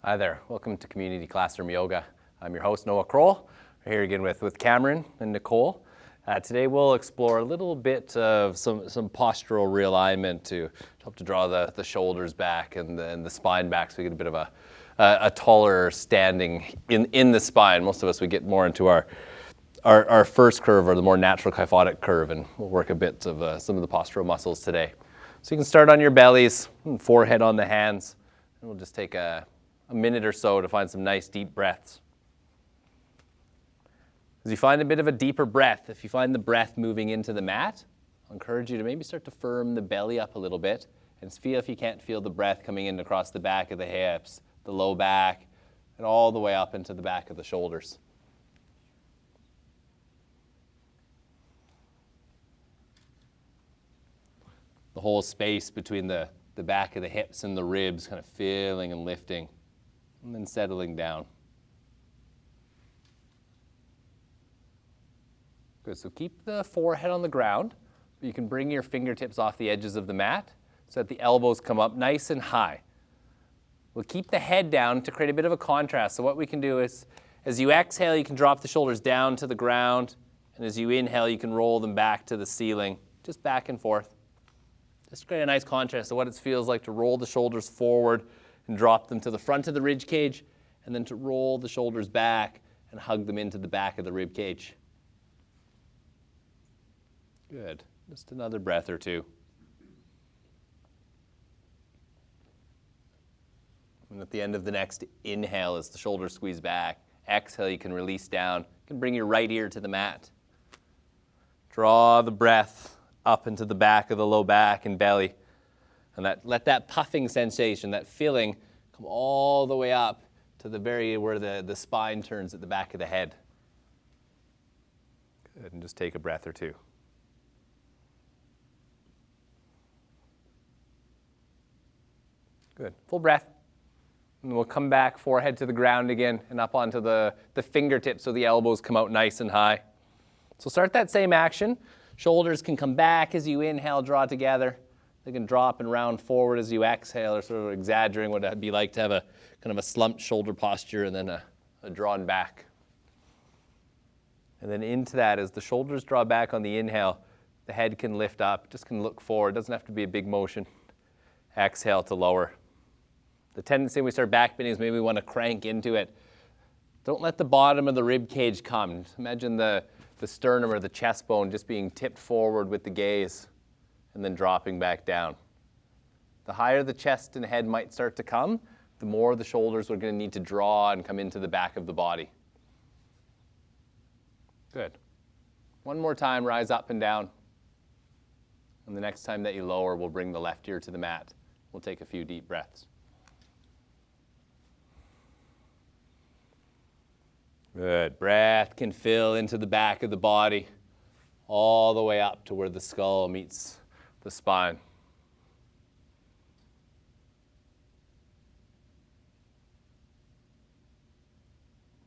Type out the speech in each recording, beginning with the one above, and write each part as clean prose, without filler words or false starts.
Hi there, welcome to Community Classroom Yoga. I'm your host, Noah Krol. We're here again with Cameron and Nicole. Today we'll explore a little bit of some postural realignment to help to draw the shoulders back and the spine back so we get a bit of a taller standing in the spine. Most of us, we get more into our first curve or the more natural kyphotic curve, and we'll work a bit of some of the postural muscles today. So you can start on your bellies, forehead on the hands, and we'll just take a minute or so to find some nice deep breaths. As you find a bit of a deeper breath, if you find the breath moving into the mat, I'll encourage you to maybe start to firm the belly up a little bit and feel if you can't feel the breath coming in across the back of the hips, the low back, and all the way up into the back of the shoulders. The whole space between the back of the hips and the ribs kind of filling and lifting, and then settling down. Good, so keep the forehead on the ground. You can bring your fingertips off the edges of the mat so that the elbows come up nice and high. We'll keep the head down to create a bit of a contrast. So what we can do is, as you exhale, you can drop the shoulders down to the ground, and as you inhale, you can roll them back to the ceiling, just back and forth. Just create a nice contrast to what it feels like to roll the shoulders forward and drop them to the front of the rib cage, and then to roll the shoulders back and hug them into the back of the rib cage. Good. Just another breath or two. And at the end of the next inhale, as the shoulders squeeze back, exhale, you can release down. You can bring your right ear to the mat. Draw the breath up into the back of the low back and belly. And let that puffing sensation, that feeling, come all the way up to the where the spine turns at the back of the head. Good, and just take a breath or two. Good, full breath. And we'll come back, forehead to the ground again, and up onto the fingertips so the elbows come out nice and high. So start that same action. Shoulders can come back as you inhale, draw together. They can drop and round forward as you exhale, or sort of exaggerating what it'd be like to have a kind of a slumped shoulder posture and then a drawn back. And then into that, as the shoulders draw back on the inhale, the head can lift up, just can look forward. It doesn't have to be a big motion. Exhale to lower. The tendency when we start back bending is maybe we want to crank into it. Don't let the bottom of the rib cage come. Imagine the sternum or the chest bone just being tipped forward with the gaze and then dropping back down. The higher the chest and head might start to come, the more the shoulders are going to need to draw and come into the back of the body. Good. One more time, rise up and down. And the next time that you lower, we'll bring the left ear to the mat. We'll take a few deep breaths. Good. Breath can fill into the back of the body, all the way up to where the skull meets the spine.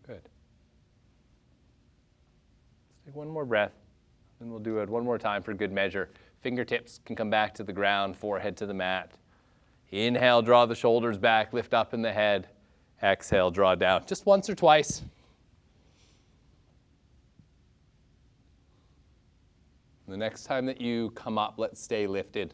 Good. Let's take one more breath, and we'll do it one more time for good measure. Fingertips can come back to the ground, forehead to the mat. Inhale, draw the shoulders back, lift up in the head. Exhale, draw down. Just once or twice. The next time that you come up, let's stay lifted.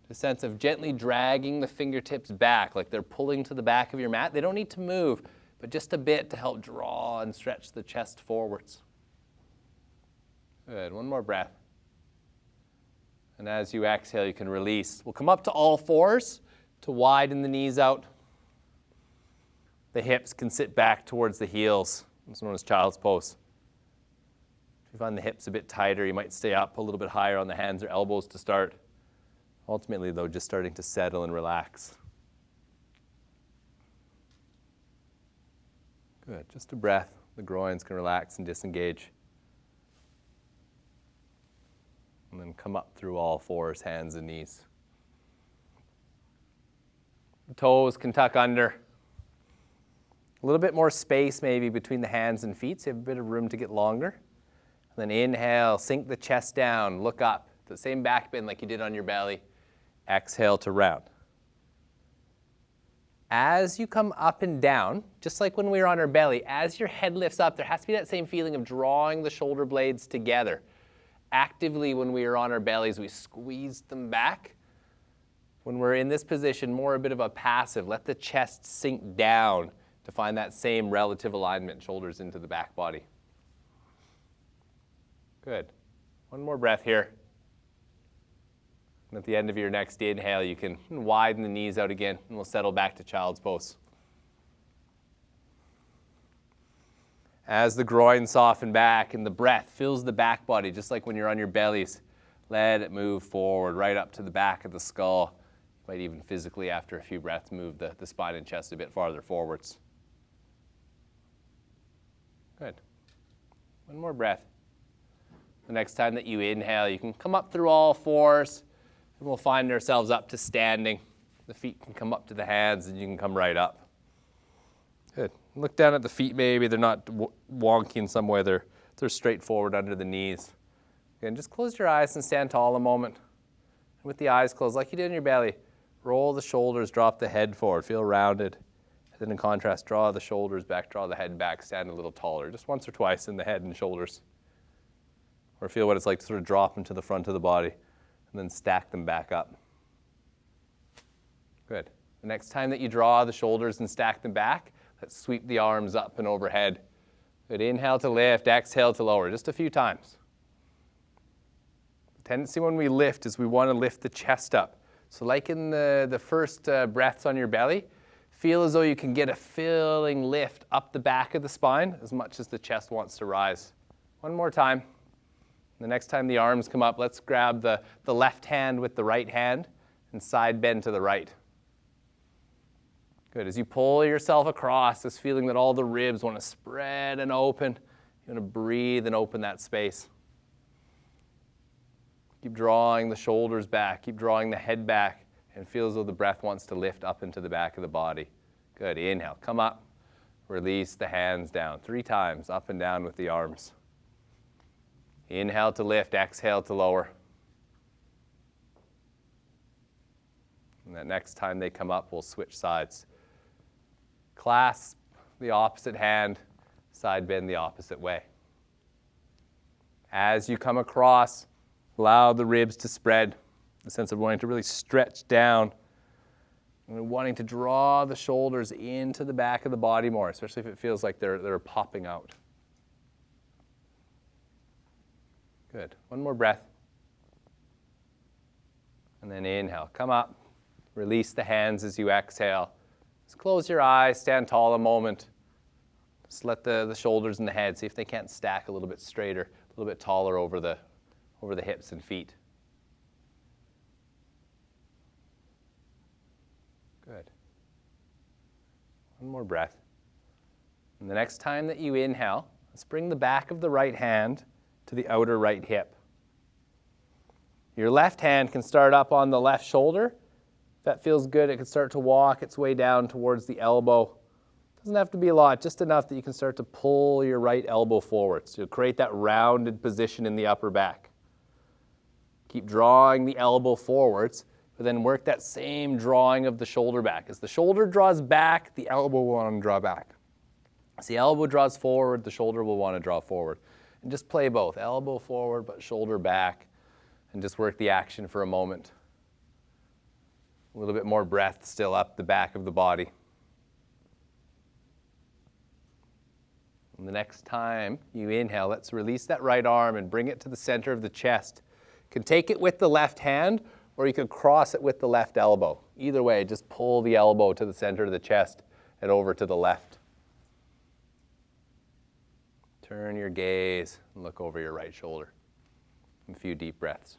A sense of gently dragging the fingertips back, like they're pulling to the back of your mat. They don't need to move, but just a bit to help draw and stretch the chest forwards. Good, one more breath. And as you exhale, you can release. We'll come up to all fours to widen the knees out. The hips can sit back towards the heels. It's known as child's pose. If you find the hips a bit tighter, you might stay up a little bit higher on the hands or elbows to start. Ultimately, though, just starting to settle and relax. Good, just a breath. The groins can relax and disengage. And then come up through all fours, hands and knees. The toes can tuck under. A little bit more space maybe between the hands and feet, so you have a bit of room to get longer. And then inhale, sink the chest down, look up. The same back bend like you did on your belly. Exhale to round. As you come up and down, just like when we were on our belly, as your head lifts up, there has to be that same feeling of drawing the shoulder blades together. Actively, when we are on our bellies, we squeeze them back. When we're in this position, more a bit of a passive, let the chest sink down to find that same relative alignment, shoulders into the back body. Good. One more breath here. And at the end of your next inhale, you can widen the knees out again, and we'll settle back to child's pose. As the groin soften back and the breath fills the back body, just like when you're on your bellies, let it move forward, right up to the back of the skull. You might even physically, after a few breaths, move the spine and chest a bit farther forwards. Good. One more breath. The next time that you inhale, you can come up through all fours, and we'll find ourselves up to standing. The feet can come up to the hands, and you can come right up. Good. Look down at the feet maybe. They're not wonky in some way. They're straightforward under the knees. Again, just close your eyes and stand tall a moment. With the eyes closed, like you did in your belly, roll the shoulders, drop the head forward, feel rounded. And then in contrast, draw the shoulders back, draw the head back, stand a little taller. Just once or twice in the head and shoulders. Or feel what it's like to sort of drop them to the front of the body and then stack them back up. Good. The next time that you draw the shoulders and stack them back, let's sweep the arms up and overhead. Good. Inhale to lift, exhale to lower, just a few times. The tendency when we lift is we want to lift the chest up. So like in the first breaths on your belly, feel as though you can get a filling lift up the back of the spine as much as the chest wants to rise. One more time. The next time the arms come up, let's grab the left hand with the right hand and side bend to the right. Good. As you pull yourself across, this feeling that all the ribs want to spread and open, you want to breathe and open that space. Keep drawing the shoulders back, keep drawing the head back, and feel as though the breath wants to lift up into the back of the body. Good. Inhale, come up, release the hands down. 3 times, up and down with the arms. Inhale to lift, exhale to lower. And that next time they come up, we'll switch sides. Clasp the opposite hand, side bend the opposite way. As you come across, allow the ribs to spread, the sense of wanting to really stretch down and wanting to draw the shoulders into the back of the body more, especially if it feels like they're popping out. Good. One more breath. And then inhale. Come up. Release the hands as you exhale. Just close your eyes. Stand tall a moment. Just let the shoulders and the head, see if they can't stack a little bit straighter, a little bit taller over the hips and feet. Good. One more breath. And the next time that you inhale, let's bring the back of the right hand to the outer right hip. Your left hand can start up on the left shoulder. If that feels good, it can start to walk its way down towards the elbow. Doesn't have to be a lot, just enough that you can start to pull your right elbow forward. So you'll create that rounded position in the upper back. Keep drawing the elbow forwards, but then work that same drawing of the shoulder back. As the shoulder draws back, the elbow will want to draw back. As the elbow draws forward, the shoulder will want to draw forward. And just play both, elbow forward but shoulder back, and just work the action for a moment. A little bit more breath still up the back of the body. And the next time you inhale, let's release that right arm and bring it to the center of the chest. You can take it with the left hand, or you could cross it with the left elbow. Either way, just pull the elbow to the center of the chest and over to the left. Turn your gaze and look over your right shoulder. A few deep breaths.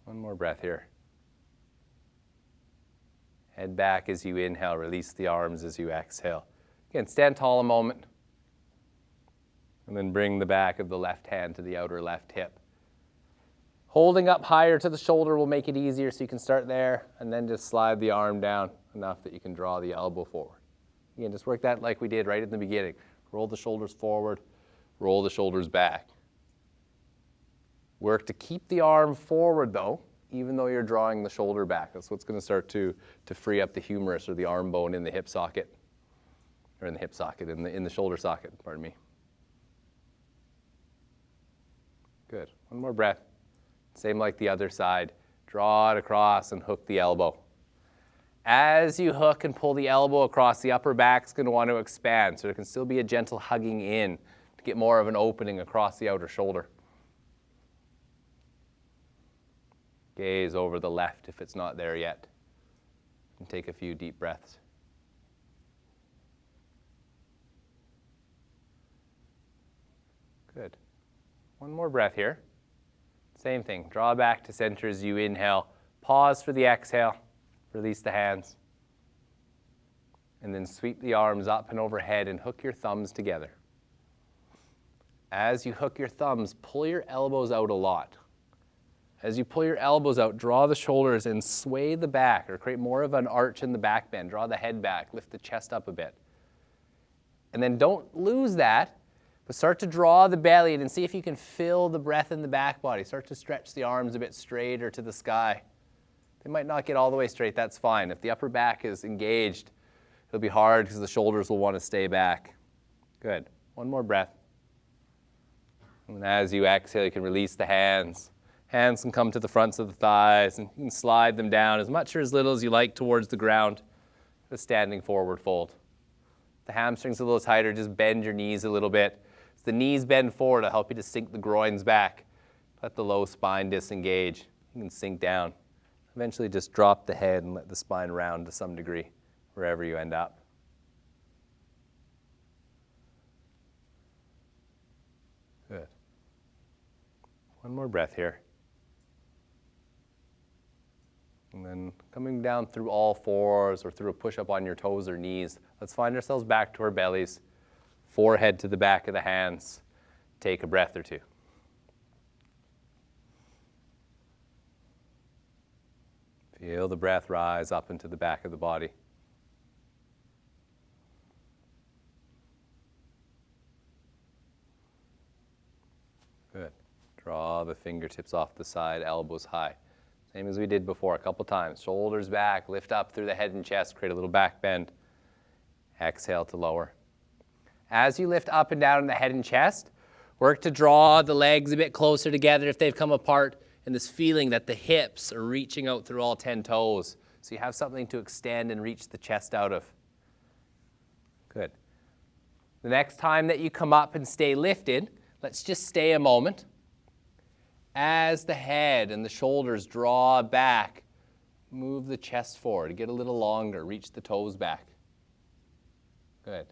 One more breath here. Head back as you inhale, release the arms as you exhale. Again, stand tall a moment. And then bring the back of the left hand to the outer left hip. Holding up higher to the shoulder will make it easier, so you can start there and then just slide the arm down enough that you can draw the elbow forward. Again, just work that like we did right at the beginning. Roll the shoulders forward, roll the shoulders back. Work to keep the arm forward though, even though you're drawing the shoulder back. That's what's going to start to free up the humerus or the arm bone in the hip socket, or in the shoulder socket, pardon me. Good. One more breath. Same like the other side. Draw it across and hook the elbow. As you hook and pull the elbow across, the upper back's going to want to expand, so there can still be a gentle hugging in to get more of an opening across the outer shoulder. Gaze over the left if it's not there yet. And take a few deep breaths. Good. One more breath here. Same thing. Draw back to center as you inhale. Pause for the exhale. Release the hands. And then sweep the arms up and overhead and hook your thumbs together. As you hook your thumbs, pull your elbows out a lot. As you pull your elbows out, draw the shoulders and sway the back, or create more of an arch in the back bend. Draw the head back, lift the chest up a bit. And then don't lose that, but start to draw the belly and see if you can feel the breath in the back body. Start to stretch the arms a bit straighter to the sky. They might not get all the way straight, that's fine. If the upper back is engaged, it'll be hard because the shoulders will want to stay back. Good. One more breath. And as you exhale, you can release the hands. Hands can come to the fronts of the thighs, and you can slide them down as much or as little as you like towards the ground. The standing forward fold. If the hamstrings a little tighter, just bend your knees a little bit. As the knees bend forward, it'll help you to sink the groins back. Let the low spine disengage. You can sink down. Eventually just drop the head and let the spine round to some degree, wherever you end up. Good. One more breath here. And then coming down through all fours or through a push-up on your toes or knees, let's find ourselves back to our bellies, forehead to the back of the hands. Take a breath or two. Feel the breath rise up into the back of the body. Good. Draw the fingertips off the side, elbows high. Same as we did before, a couple times. Shoulders back, lift up through the head and chest, create a little back bend. Exhale to lower. As you lift up and down in the head and chest, work to draw the legs a bit closer together if they've come apart, and this feeling that the hips are reaching out through all 10 toes. So you have something to extend and reach the chest out of. Good. The next time that you come up and stay lifted, let's just stay a moment. As the head and the shoulders draw back, move the chest forward, get a little longer, reach the toes back. Good.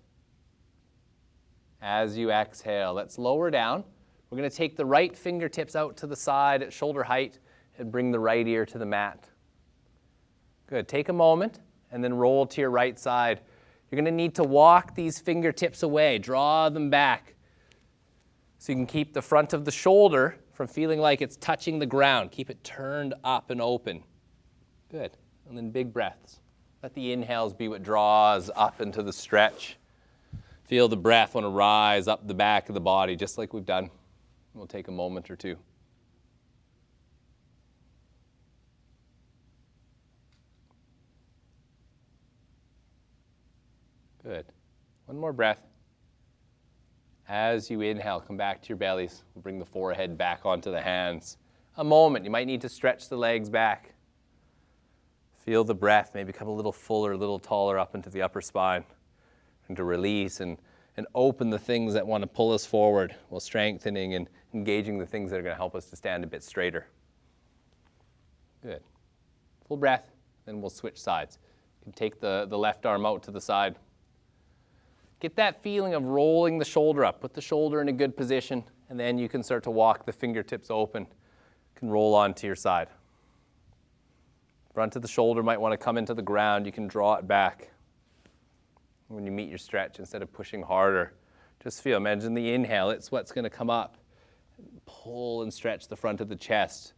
As you exhale, let's lower down. We're going to take the right fingertips out to the side at shoulder height and bring the right ear to the mat. Good. Take a moment and then roll to your right side. You're going to need to walk these fingertips away, draw them back so you can keep the front of the shoulder from feeling like it's touching the ground. Keep it turned up and open. Good. And then big breaths. Let the inhales be what draws up into the stretch. Feel the breath want to rise up the back of the body, just like we've done. We'll take a moment or two. Good. One more breath. As you inhale, come back to your bellies. We'll bring the forehead back onto the hands. A moment. You might need to stretch the legs back. Feel the breath maybe become a little fuller, a little taller up into the upper spine. And to release and open the things that want to pull us forward while strengthening and engaging the things that are going to help us to stand a bit straighter. Good. Full breath, then we'll switch sides. You can take the left arm out to the side. Get that feeling of rolling the shoulder up. Put the shoulder in a good position, and then you can start to walk the fingertips open. You can roll onto your side. Front of the shoulder might want to come into the ground. You can draw it back. When you meet your stretch, instead of pushing harder, just feel, imagine the inhale, it's what's going to come up. Pull and stretch the front of the chest.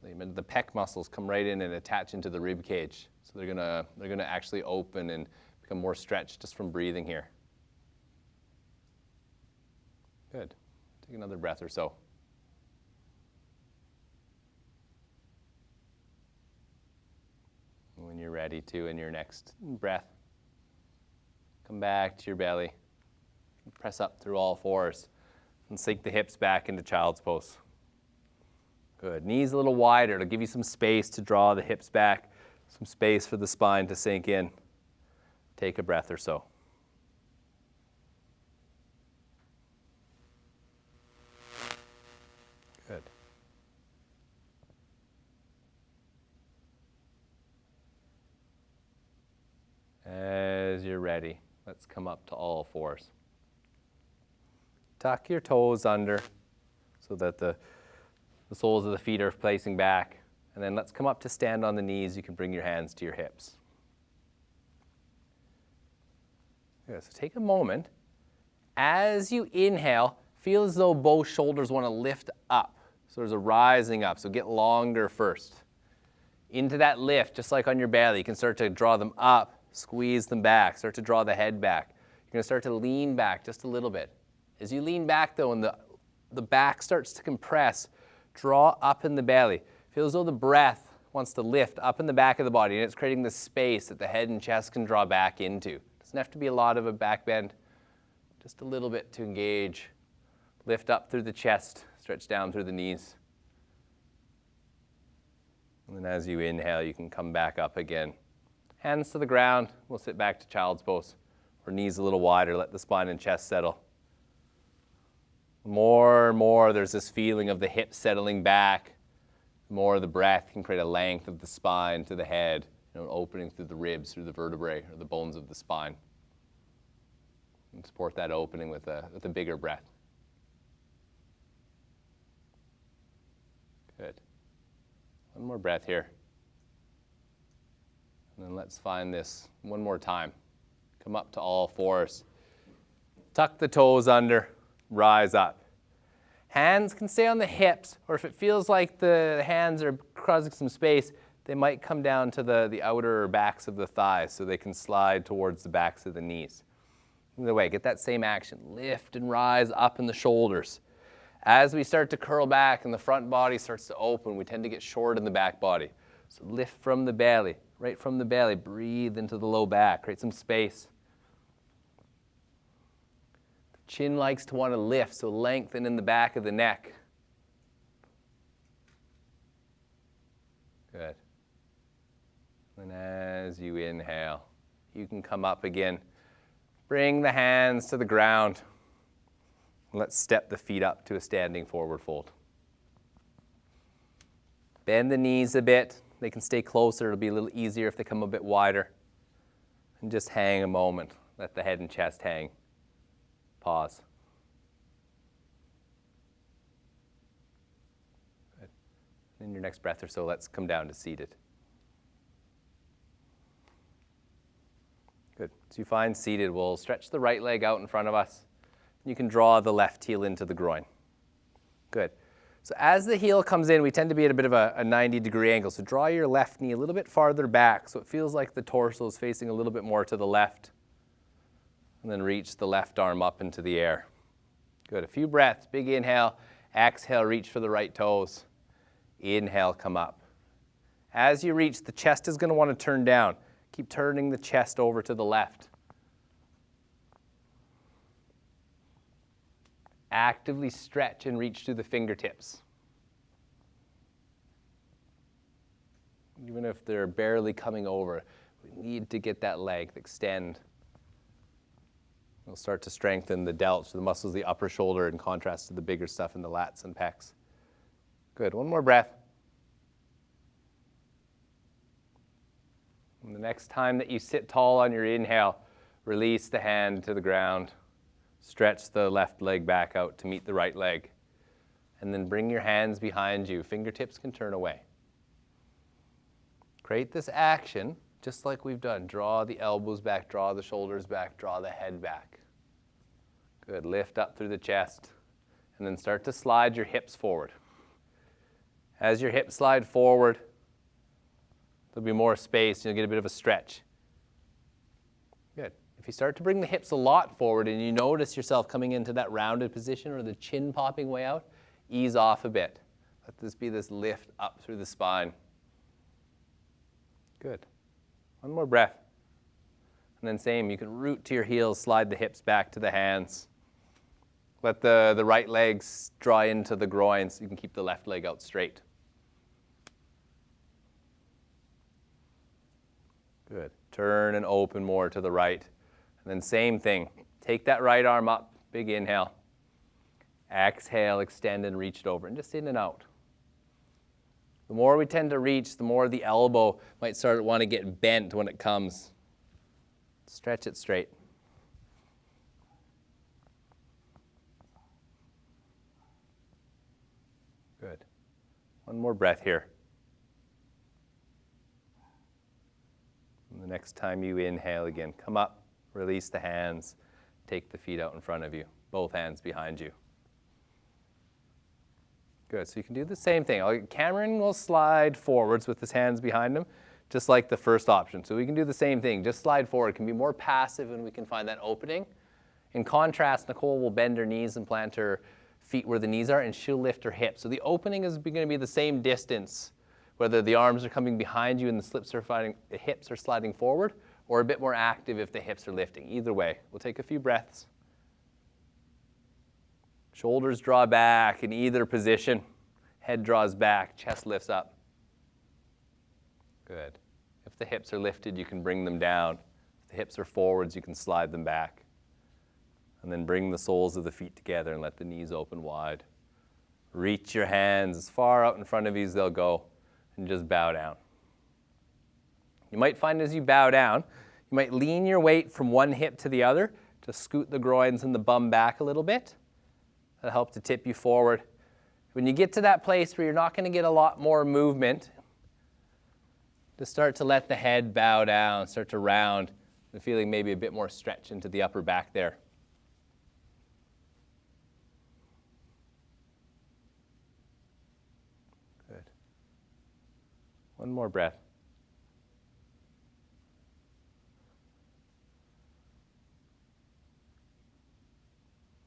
The pec muscles come right in and attach into the rib cage. So they're going to actually open and become more stretched just from breathing here. Good. Take another breath or so. When you're ready to, in your next breath, come back to your belly. Press up through all fours and sink the hips back into child's pose. Good. Knees a little wider. It'll give you some space to draw the hips back, some space for the spine to sink in. Take a breath or so. Good. As you're ready, let's come up to all fours. Tuck your toes under so that the soles of the feet are facing back. And then let's come up to stand on the knees. You can bring your hands to your hips. Good. So take a moment. As you inhale, feel as though both shoulders want to lift up. So there's a rising up. So get longer first. Into that lift, just like on your belly, you can start to draw them up, squeeze them back, start to draw the head back. You're going to start to lean back just a little bit. As you lean back, though, and the back starts to compress, draw up in the belly. Feel as though the breath wants to lift up in the back of the body, and it's creating this space that the head and chest can draw back into. Doesn't have to be a lot of a back bend, just a little bit to engage. Lift up through the chest, stretch down through the knees. And then as you inhale, you can come back up again. Hands to the ground. We'll sit back to child's pose. Or knees a little wider, let the spine and chest settle. More and more, there's this feeling of the hips settling back. The more the breath can create a length of the spine to the head, an opening through the ribs, through the vertebrae, or the bones of the spine. And support that opening with a bigger breath. Good. One more breath here. And then let's find this one more time. Come up to all fours. Tuck the toes under. Rise up. Hands can stay on the hips, or if it feels like the hands are causing some space, they might come down to the outer backs of the thighs so they can slide towards the backs of the knees. Either way, get that same action. Lift and rise up in the shoulders. As we start to curl back and the front body starts to open, we tend to get short in the back body. So lift from the belly, right from the belly. Breathe into the low back. Create some space. Chin likes to want to lift, so lengthen in the back of the neck. Good. And as you inhale, you can come up again. Bring the hands to the ground. Let's step the feet up to a standing forward fold. Bend the knees a bit. They can stay closer. It'll be a little easier if they come a bit wider. And just hang a moment. Let the head and chest hang. Pause. Good. In your next breath or so, let's come down to seated. Good. So you find seated, we'll stretch the right leg out in front of us. You can draw the left heel into the groin. Good. So as the heel comes in, we tend to be at a bit of a 90-degree angle. So draw your left knee a little bit farther back so it feels like the torso is facing a little bit more to the left. And then reach the left arm up into the air. Good. A few breaths. Big inhale. Exhale, reach for the right toes. Inhale, come up. As you reach, the chest is going to want to turn down. Keep turning the chest over to the left. Actively stretch and reach through the fingertips. Even if they're barely coming over, we need to get that length, extend. We'll start to strengthen the delts, the muscles of the upper shoulder, in contrast to the bigger stuff in the lats and pecs. Good. One more breath. And the next time that you sit tall on your inhale, release the hand to the ground. Stretch the left leg back out to meet the right leg. And then bring your hands behind you. Fingertips can turn away. Create this action just like we've done. Draw the elbows back, draw the shoulders back, draw the head back. Good. Lift up through the chest. And then start to slide your hips forward. As your hips slide forward, there'll be more space. You'll get a bit of a stretch. Good. If you start to bring the hips a lot forward and you notice yourself coming into that rounded position or the chin popping way out, ease off a bit. Let this be this lift up through the spine. Good. One more breath. And then same, you can root to your heels, slide the hips back to the hands. Let the right legs draw into the groin so you can keep the left leg out straight. Good. Turn and open more to the right. And then same thing. Take that right arm up, big inhale. Exhale, extend and reach it over, and just in and out. The more we tend to reach, the more the elbow might start to want to get bent when it comes. Stretch it straight. Good. One more breath here. And the next time you inhale again, come up, release the hands, take the feet out in front of you, both hands behind you. Good, so you can do the same thing. Cameron will slide forwards with his hands behind him, just like the first option. So we can do the same thing, just slide forward. It can be more passive and we can find that opening. In contrast, Nicole will bend her knees and plant her feet where the knees are, and she'll lift her hips. So the opening is going to be the same distance, whether the arms are coming behind you and the hips are sliding forward, or a bit more active if the hips are lifting. Either way, we'll take a few breaths. Shoulders draw back in either position. Head draws back, chest lifts up. Good. If the hips are lifted, you can bring them down. If the hips are forwards, you can slide them back. And then bring the soles of the feet together and let the knees open wide. Reach your hands as far out in front of you as they'll go, and just bow down. You might find as you bow down, you might lean your weight from one hip to the other to scoot the groins and the bum back a little bit. That'll help to tip you forward. When you get to that place where you're not going to get a lot more movement, just start to let the head bow down, start to round, and feeling maybe a bit more stretch into the upper back there. Good. One more breath.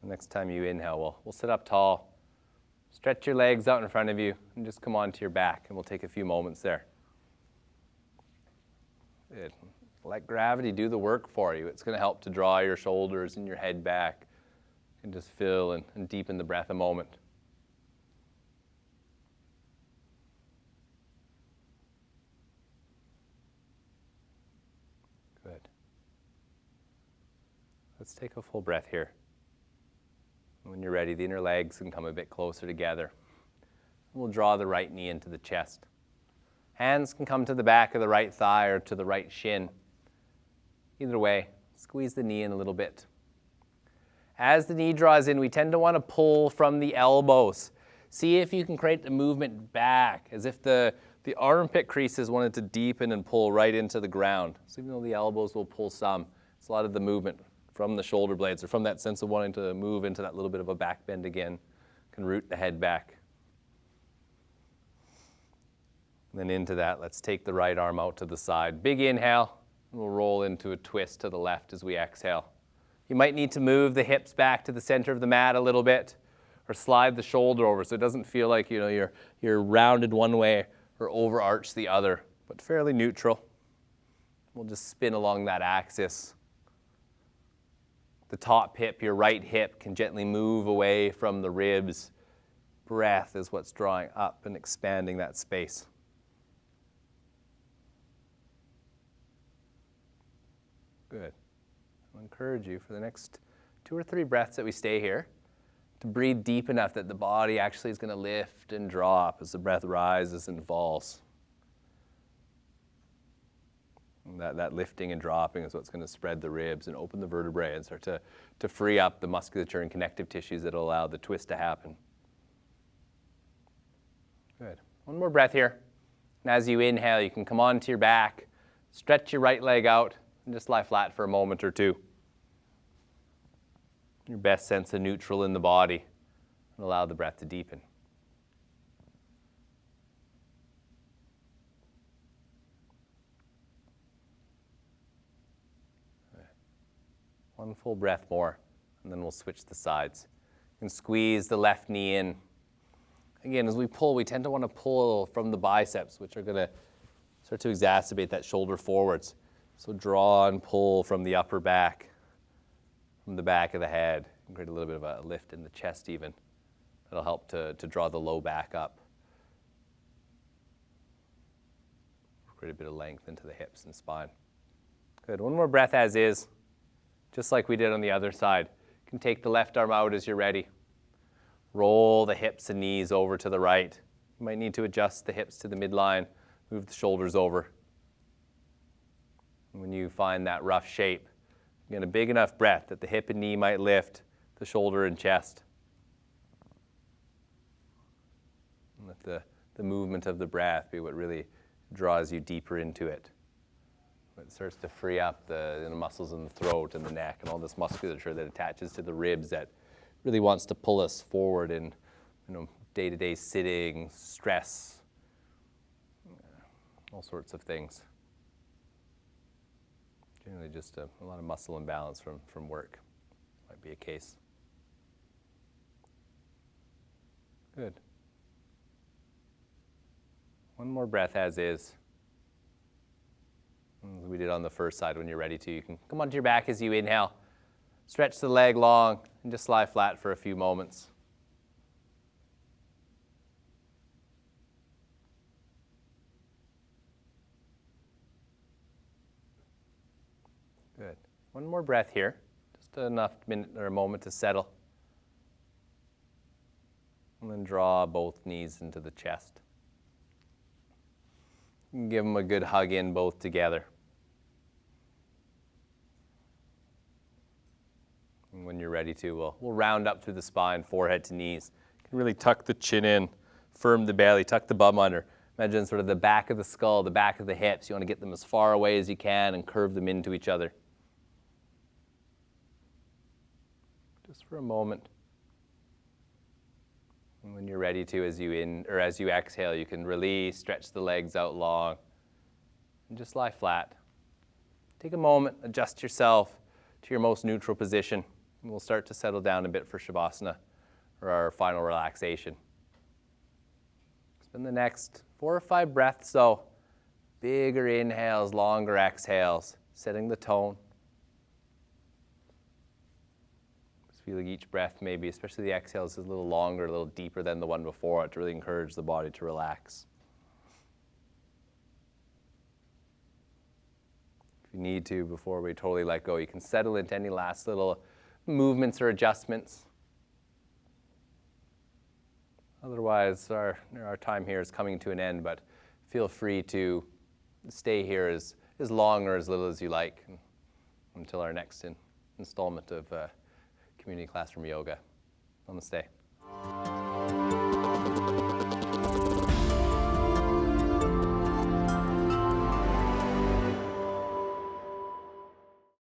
The next time you inhale, we'll sit up tall. Stretch your legs out in front of you and just come onto your back, and we'll take a few moments there. Good. Let gravity do the work for you. It's going to help to draw your shoulders and your head back, and just fill and deepen the breath a moment. Good. Let's take a full breath here. When you're ready, the inner legs can come a bit closer together. We'll draw the right knee into the chest. Hands can come to the back of the right thigh or to the right shin. Either way, squeeze the knee in a little bit. As the knee draws in, we tend to want to pull from the elbows. See if you can create the movement back, as if the armpit creases wanted to deepen and pull right into the ground. So even though the elbows will pull some, it's a lot of the movement from the shoulder blades, or from that sense of wanting to move into that little bit of a back bend again, can root the head back. And then into that, let's take the right arm out to the side. Big inhale, and we'll roll into a twist to the left as we exhale. You might need to move the hips back to the center of the mat a little bit, or slide the shoulder over so it doesn't feel like you're rounded one way or overarched the other, but fairly neutral. We'll just spin along that axis. The top hip, your right hip, can gently move away from the ribs. Breath is what's drawing up and expanding that space. Good. I'll encourage you for the next 2 or 3 breaths that we stay here to breathe deep enough that the body actually is going to lift and drop as the breath rises and falls. And that lifting and dropping is what's going to spread the ribs and open the vertebrae and start to free up the musculature and connective tissues that will allow the twist to happen. Good. One more breath here. And as you inhale, you can come onto your back, stretch your right leg out, and just lie flat for a moment or two. Your best sense of neutral in the body, and allow the breath to deepen. One full breath more, and then we'll switch the sides. You can squeeze the left knee in. Again, as we pull, we tend to want to pull from the biceps, which are going to start to exacerbate that shoulder forwards. So draw and pull from the upper back, from the back of the head, and create a little bit of a lift in the chest even. That'll help to draw the low back up. Create a bit of length into the hips and spine. Good. One more breath as is, just like we did on the other side. You can take the left arm out as you're ready. Roll the hips and knees over to the right. You might need to adjust the hips to the midline, move the shoulders over. And when you find that rough shape, you get a big enough breath that the hip and knee might lift the shoulder and chest. And let the movement of the breath be what really draws you deeper into it. It starts to free up the muscles in the throat and the neck and all this musculature that attaches to the ribs that really wants to pull us forward in day-to-day sitting, stress, all sorts of things. Generally just a lot of muscle imbalance from work might be a case. Good. One more breath as is. As we did on the first side. When you're ready to, you can come onto your back as you inhale. Stretch the leg long and just lie flat for a few moments. Good. One more breath here. Just enough minute or a moment to settle. And then draw both knees into the chest. You can give them a good hug in both together. And when you're ready to, we'll round up through the spine, forehead to knees. You can really tuck the chin in, firm the belly, tuck the bum under. Imagine sort of the back of the skull, the back of the hips. You want to get them as far away as you can and curve them into each other. Just for a moment. And when you're ready to, as you exhale, you can release, stretch the legs out long, and just lie flat. Take a moment, adjust yourself to your most neutral position, and we'll start to settle down a bit for Shavasana, or our final relaxation. Spend the next 4 or 5 breaths, so bigger inhales, longer exhales, setting the tone. Feeling each breath maybe, especially the exhales, is a little longer, a little deeper than the one before it to really encourage the body to relax. If you need to, before we totally let go, you can settle into any last little movements or adjustments. Otherwise, our time here is coming to an end, but feel free to stay here as long or as little as you like until our next installment of Community Classroom Yoga. Namaste.